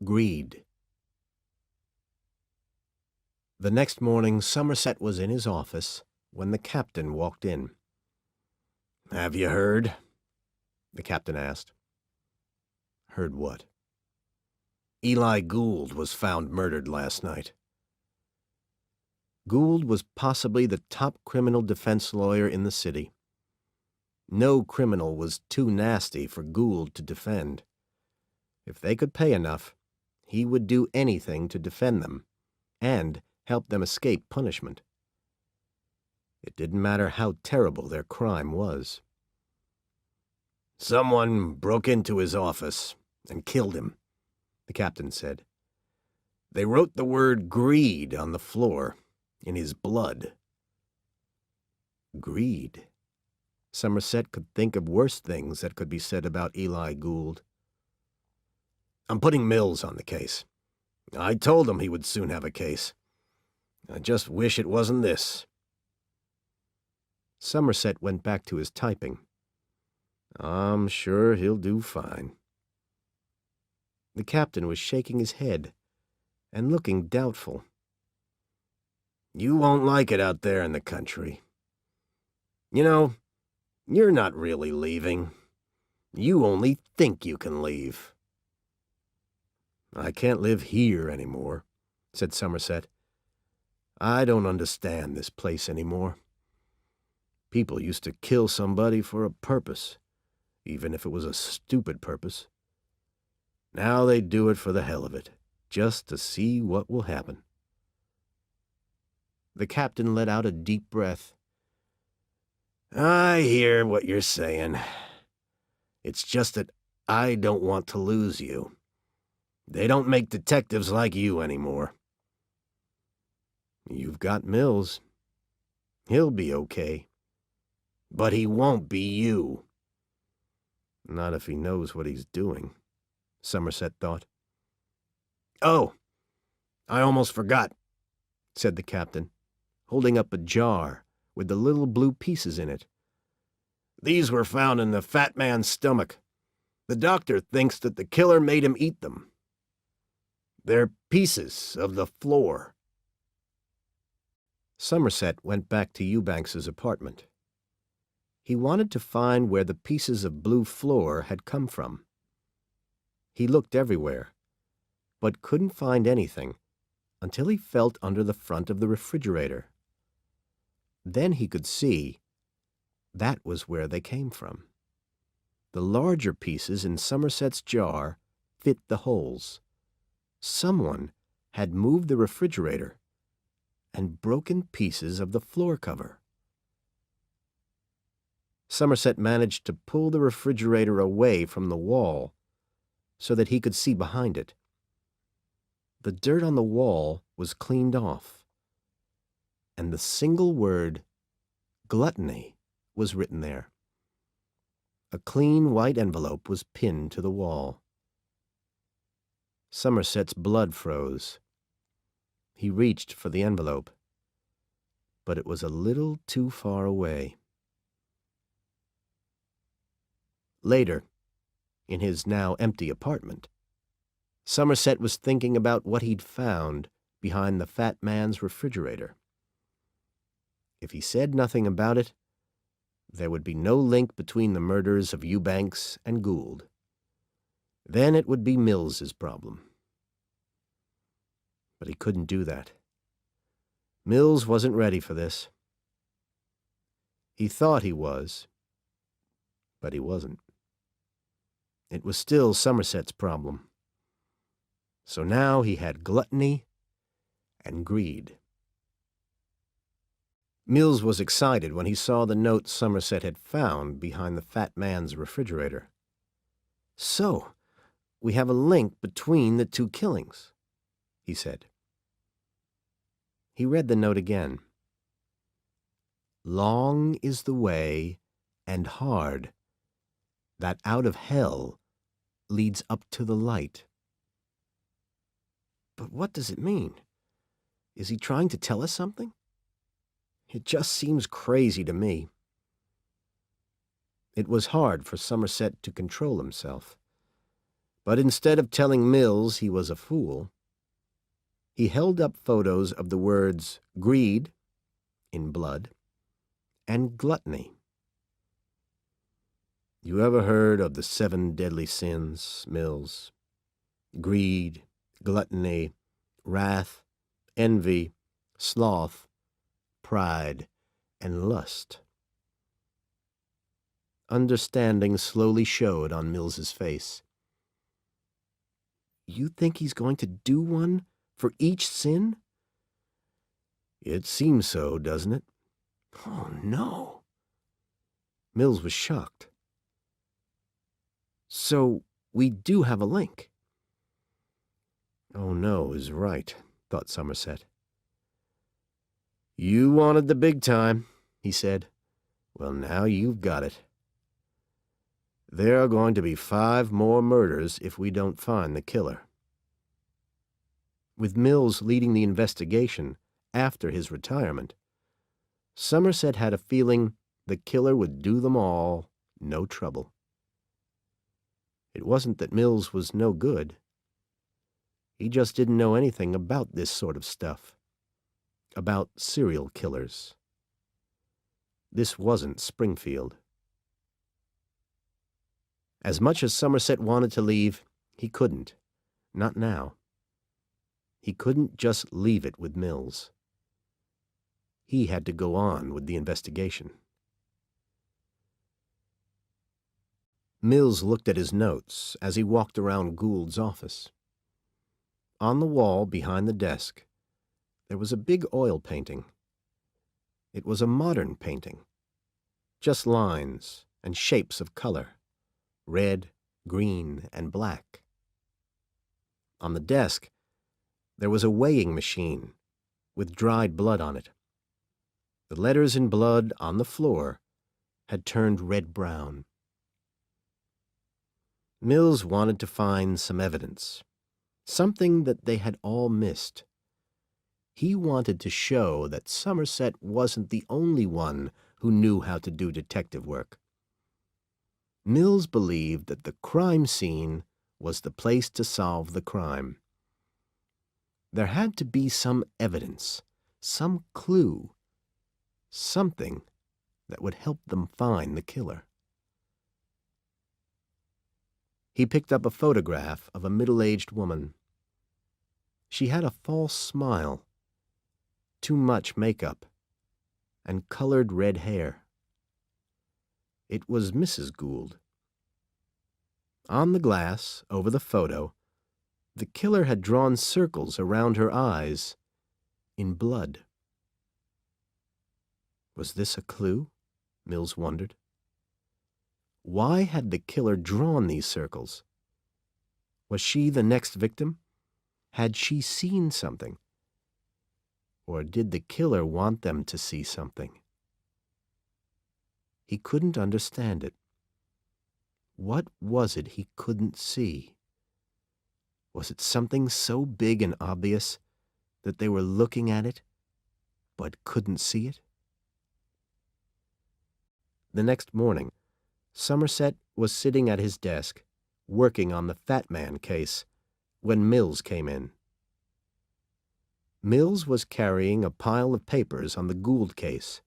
Greed. The next morning, Somerset was in his office when the captain walked in. "Have you heard?" the captain asked. "Heard what?" "Eli Gould was found murdered last night." Gould was possibly the top criminal defense lawyer in the city. No criminal was too nasty for Gould to defend. If they could pay enough, he would do anything to defend them and help them escape punishment. It didn't matter how terrible their crime was. "Someone broke into his office and killed him," the captain said. "They wrote the word greed on the floor, in his blood." Greed. Somerset could think of worse things that could be said about Eli Gould. "I'm putting Mills on the case. I told him he would soon have a case. I just wish it wasn't this." Somerset went back to his typing. "I'm sure he'll do fine." The captain was shaking his head and looking doubtful. "You won't like it out there in the country. You know, you're not really leaving. You only think you can leave." "I can't live here anymore," said Somerset. "I don't understand this place anymore. People used to kill somebody for a purpose, even if it was a stupid purpose. Now they do it for the hell of it, just to see what will happen." The captain let out a deep breath. "I hear what you're saying. It's just that I don't want to lose you. They don't make detectives like you anymore." "You've got Mills. He'll be okay." "But he won't be you." "Not if he knows what he's doing," Somerset thought. "Oh, I almost forgot," said the captain, holding up a jar with the little blue pieces in it. "These were found in the fat man's stomach. The doctor thinks that the killer made him eat them. They're pieces of the floor." Somerset went back to Eubanks's apartment. He wanted to find where the pieces of blue floor had come from. He looked everywhere, but couldn't find anything until he felt under the front of the refrigerator. Then he could see that was where they came from. The larger pieces in Somerset's jar fit the holes. Someone had moved the refrigerator and broken pieces of the floor cover. Somerset managed to pull the refrigerator away from the wall so that he could see behind it. The dirt on the wall was cleaned off, and the single word, gluttony, was written there. A clean white envelope was pinned to the wall. Somerset's blood froze. He reached for the envelope, but it was a little too far away. Later, in his now empty apartment, Somerset was thinking about what he'd found behind the fat man's refrigerator. If he said nothing about it, there would be no link between the murders of Eubanks and Gould. Then it would be Mills's problem. But he couldn't do that. Mills wasn't ready for this. He thought he was, but he wasn't. It was still Somerset's problem. So now he had gluttony and greed. Mills was excited when he saw the note Somerset had found behind the fat man's refrigerator. "So, we have a link between the two killings," he said. He read the note again. "Long is the way, and hard, that out of hell leads up to the light." But what does it mean? Is he trying to tell us something? It just seems crazy to me. It was hard for Somerset to control himself, But instead of telling Mills he was a fool, he held up photos of the words greed, in blood, and gluttony. You ever heard of the 7 deadly sins, Mills? Greed, gluttony, wrath, envy, sloth, pride, and lust. Understanding slowly showed on Mills's face. You think he's going to do one for each sin? It seems so, doesn't it? Oh, no. Mills was shocked. So we do have a link. Oh, no is right, thought Somerset. You wanted the big time, he said. Well, now you've got it. There are going to be 5 more murders if we don't find the killer. With Mills leading the investigation after his retirement, Somerset had a feeling the killer would do them all no trouble. It wasn't that Mills was no good. He just didn't know anything about this sort of stuff, about serial killers. This wasn't Springfield. As much as Somerset wanted to leave, he couldn't. Not now. He couldn't just leave it with Mills. He had to go on with the investigation. Mills looked at his notes as he walked around Gould's office. On the wall behind the desk, there was a big oil painting. It was a modern painting, just lines and shapes of color, red, green, and black. On the desk, there was a weighing machine with dried blood on it. The letters in blood on the floor had turned red-brown. Mills wanted to find some evidence, something that they had all missed. He wanted to show that Somerset wasn't the only one who knew how to do detective work. Mills believed that the crime scene was the place to solve the crime. There had to be some evidence, some clue, something that would help them find the killer. He picked up a photograph of a middle-aged woman. She had a false smile, too much makeup, and colored red hair. It was Mrs. Gould. On the glass, over the photo, the killer had drawn circles around her eyes in blood. Was this a clue? Mills wondered. Why had the killer drawn these circles? Was she the next victim? Had she seen something? Or did the killer want them to see something? He couldn't understand it. What was it he couldn't see? Was it something so big and obvious that they were looking at it but couldn't see it? The next morning, Somerset was sitting at his desk, working on the Fat Man case, when Mills came in. Mills was carrying a pile of papers on the Gould case.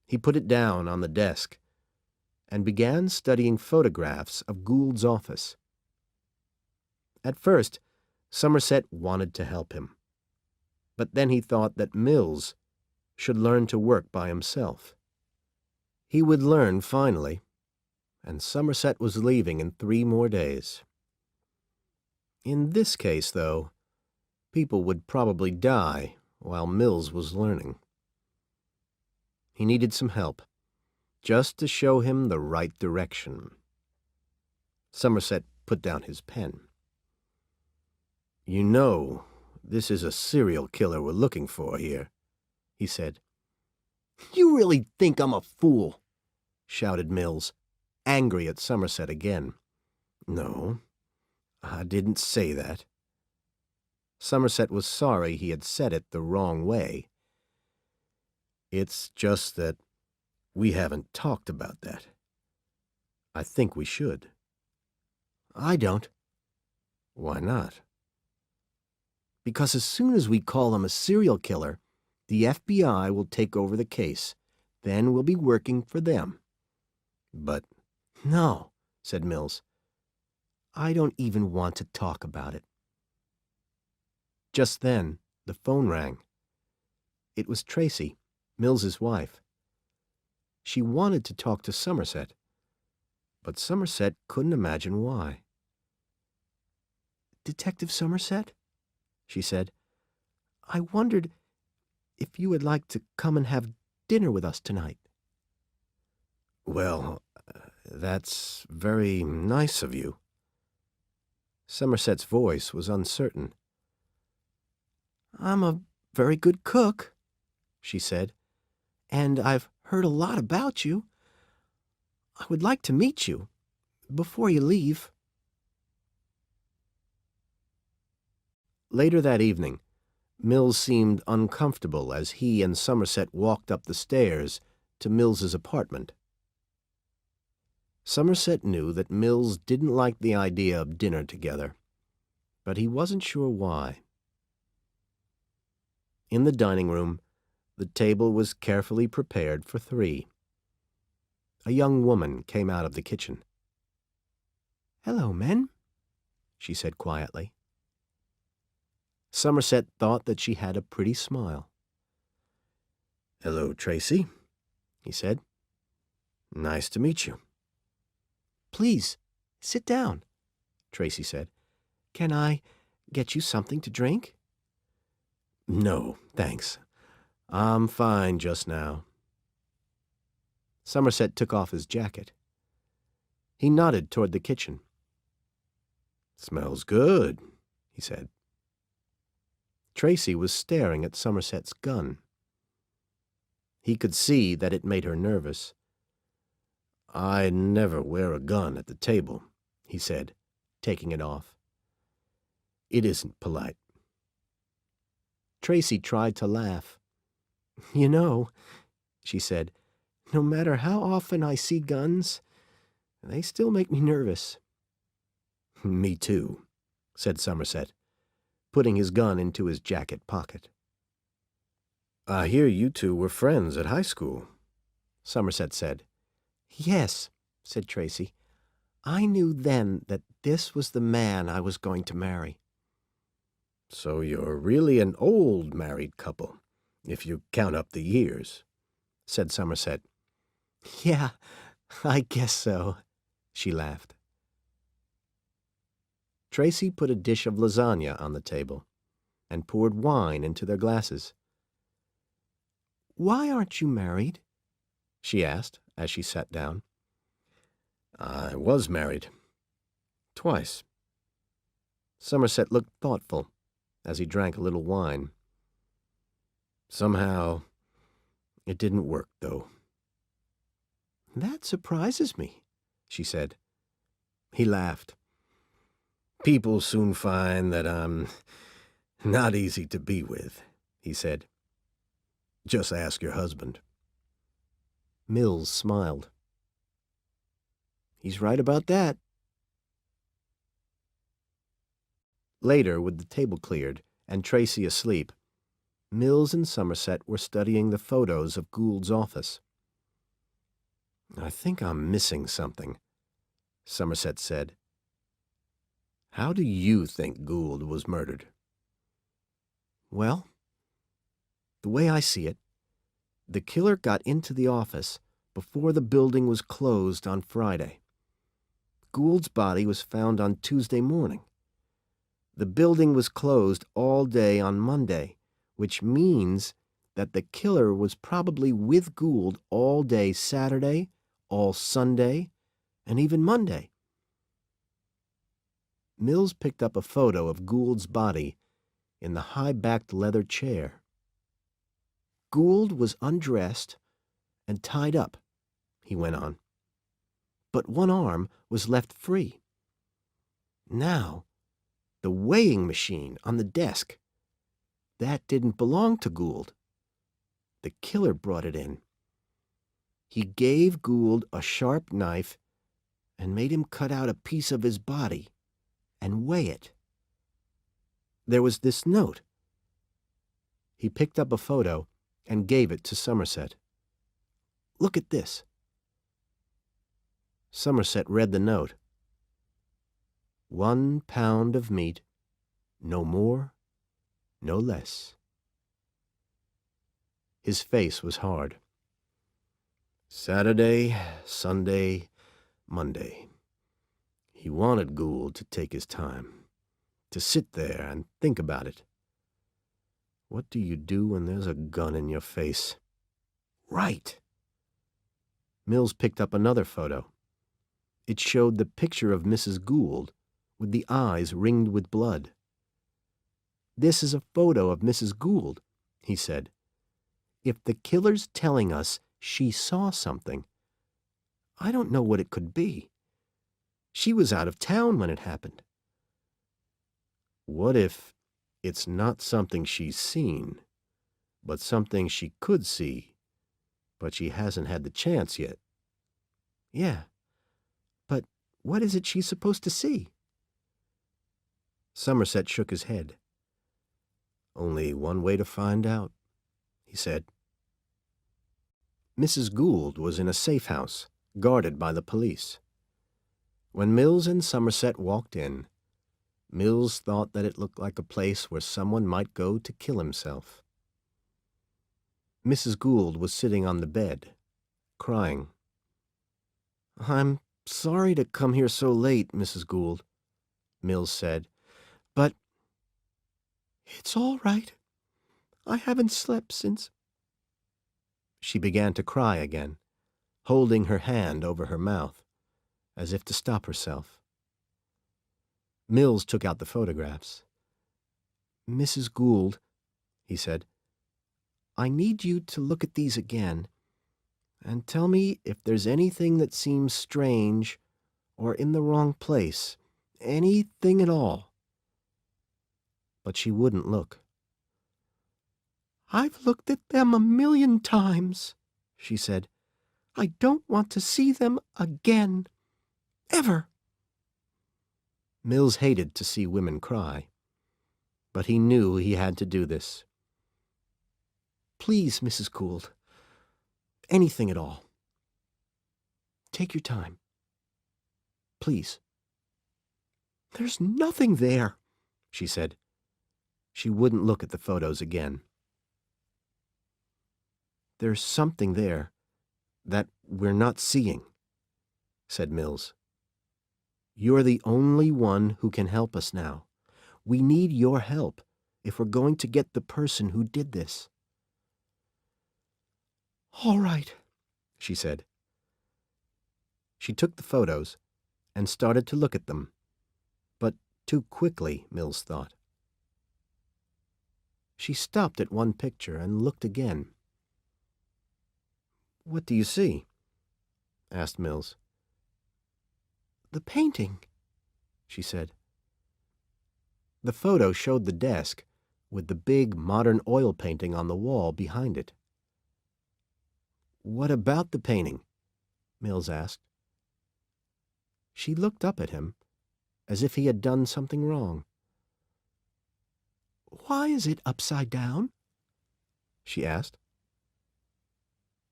He put it down on the desk and began studying photographs of Gould's office. At first, Somerset wanted to help him, but then he thought that Mills should learn to work by himself. He would learn finally, and Somerset was leaving in 3 more days. In this case, though, people would probably die while Mills was learning. He needed some help, just to show him the right direction. Somerset put down his pen. You know, this is a serial killer we're looking for here, he said. You really think I'm a fool? Shouted Mills, angry at Somerset again. No, I didn't say that. Somerset was sorry he had said it the wrong way. It's just that we haven't talked about that. I think we should. I don't. Why not? Because as soon as we call him a serial killer, the FBI will take over the case. Then we'll be working for them. But, no, said Mills. I don't even want to talk about it. Just then, the phone rang. It was Tracy, Mills's wife. She wanted to talk to Somerset, but Somerset couldn't imagine why. Detective Somerset, she said, I wondered if you would like to come and have dinner with us tonight. Well, that's very nice of you. Somerset's voice was uncertain. I'm a very good cook, she said, and I've heard a lot about you. I would like to meet you before you leave. Later that evening, Mills seemed uncomfortable as he and Somerset walked up the stairs to Mills's apartment. Somerset knew that Mills didn't like the idea of dinner together, but he wasn't sure why. In the dining room, the table was carefully prepared for 3. A young woman came out of the kitchen. Hello, men, she said quietly. Somerset thought that she had a pretty smile. Hello, Tracy, he said. Nice to meet you. Please, sit down, Tracy said. Can I get you something to drink? No, thanks. I'm fine just now. Somerset took off his jacket. He nodded toward the kitchen. Smells good, he said. Tracy was staring at Somerset's gun. He could see that it made her nervous. I never wear a gun at the table, he said, taking it off. It isn't polite. Tracy tried to laugh. You know, she said, no matter how often I see guns, they still make me nervous. Me too, said Somerset, putting his gun into his jacket pocket. I hear you two were friends at high school, Somerset said. Yes, said Tracy. I knew then that this was the man I was going to marry. So you're really an old married couple, if you count up the years, said Somerset. Yeah, I guess so, she laughed. Tracy put a dish of lasagna on the table and poured wine into their glasses. Why aren't you married? She asked as she sat down. I was married. Twice. Somerset looked thoughtful as he drank a little wine. Somehow, it didn't work, though. That surprises me, she said. He laughed. People soon find that I'm not easy to be with, he said. Just ask your husband. Mills smiled. He's right about that. Later, with the table cleared and Tracy asleep, Mills and Somerset were studying the photos of Gould's office. I think I'm missing something, Somerset said. How do you think Gould was murdered? Well, the way I see it, the killer got into the office before the building was closed on Friday. Gould's body was found on Tuesday morning. The building was closed all day on Monday, which means that the killer was probably with Gould all day Saturday, all Sunday, and even Monday. Mills picked up a photo of Gould's body in the high-backed leather chair. Gould was undressed and tied up, he went on, but one arm was left free. Now, the weighing machine on the desk, that didn't belong to Gould. The killer brought it in. He gave Gould a sharp knife and made him cut out a piece of his body and weigh it. There was this note. He picked up a photo and gave it to Somerset. Look at this. Somerset read the note. 1 pound of meat, no more, no less. His face was hard. Saturday, Sunday, Monday. He wanted Gould to take his time, to sit there and think about it. What do you do when there's a gun in your face? Right. Mills picked up another photo. It showed the picture of Mrs. Gould, with the eyes ringed with blood. This is a photo of Mrs. Gould, he said. If the killer's telling us she saw something, I don't know what it could be. She was out of town when it happened. What if it's not something she's seen, but something she could see, but she hasn't had the chance yet? Yeah, but what is it she's supposed to see? Somerset shook his head. Only one way to find out, he said. Mrs. Gould was in a safe house, guarded by the police. When Mills and Somerset walked in, Mills thought that it looked like a place where someone might go to kill himself. Mrs. Gould was sitting on the bed, crying. I'm sorry to come here so late, Mrs. Gould, Mills said, but it's all right. I haven't slept since. She began to cry again, holding her hand over her mouth, as if to stop herself. Mills took out the photographs. Mrs. Gould, he said, I need you to look at these again and tell me if there's anything that seems strange or in the wrong place, anything at all. But she wouldn't look. I've looked at them 1,000,000 times, she said. I don't want to see them again. Ever. Mills hated to see women cry, but he knew he had to do this. Please, Mrs. Gould, anything at all. Take your time. Please. There's nothing there, she said. She wouldn't look at the photos again. There's something there that we're not seeing, said Mills. You're the only one who can help us now. We need your help if we're going to get the person who did this. All right, she said. She took the photos and started to look at them, but too quickly, Mills thought. She stopped at one picture and looked again. What do you see? Asked Mills. The painting, she said. The photo showed the desk with the big modern oil painting on the wall behind it. What about the painting? Mills asked. She looked up at him as if he had done something wrong. Why is it upside down? She asked.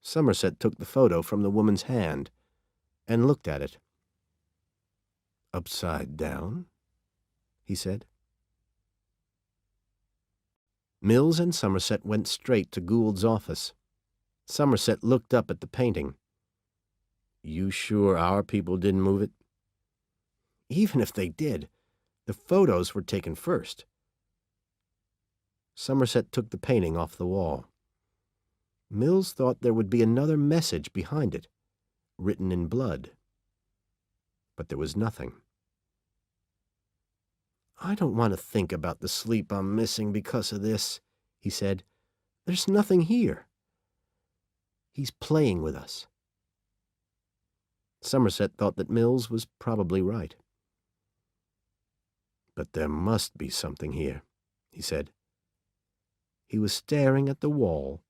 Somerset took the photo from the woman's hand and looked at it. Upside down? He said. Mills and Somerset went straight to Gould's office. Somerset looked up at the painting. You sure our people didn't move it? Even if they did, the photos were taken first. Somerset took the painting off the wall. Mills thought there would be another message behind it, written in blood. But there was nothing. I don't want to think about the sleep I'm missing because of this, he said. There's nothing here. He's playing with us. Somerset thought that Mills was probably right. But there must be something here, he said. He was staring at the wall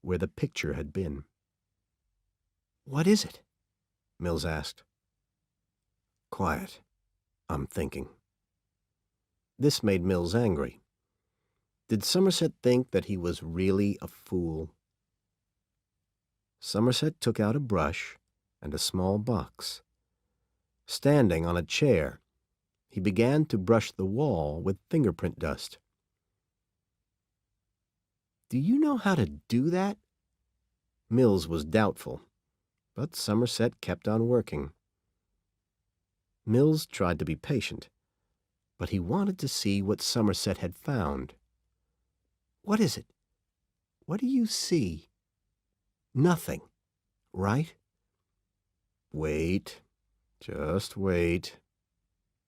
where the picture had been. What is it? Mills asked. Quiet. I'm thinking. This made Mills angry. Did Somerset think that he was really a fool? Somerset took out a brush and a small box. Standing on a chair, he began to brush the wall with fingerprint dust. "Do you know how to do that?" Mills was doubtful, but Somerset kept on working. Mills tried to be patient, but he wanted to see what Somerset had found. "What is it? What do you see?" "Nothing, right?" "Wait, just wait,"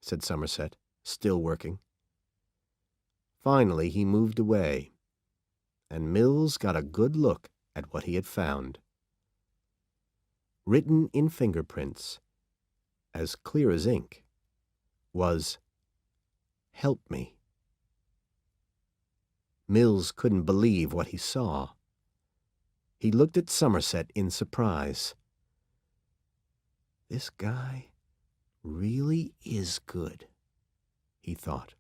said Somerset, still working. Finally he moved away, and Mills got a good look at what he had found. Written in fingerprints, as clear as ink, was, "Help me." Mills couldn't believe what he saw. He looked at Somerset in surprise. "This guy really is good," he thought.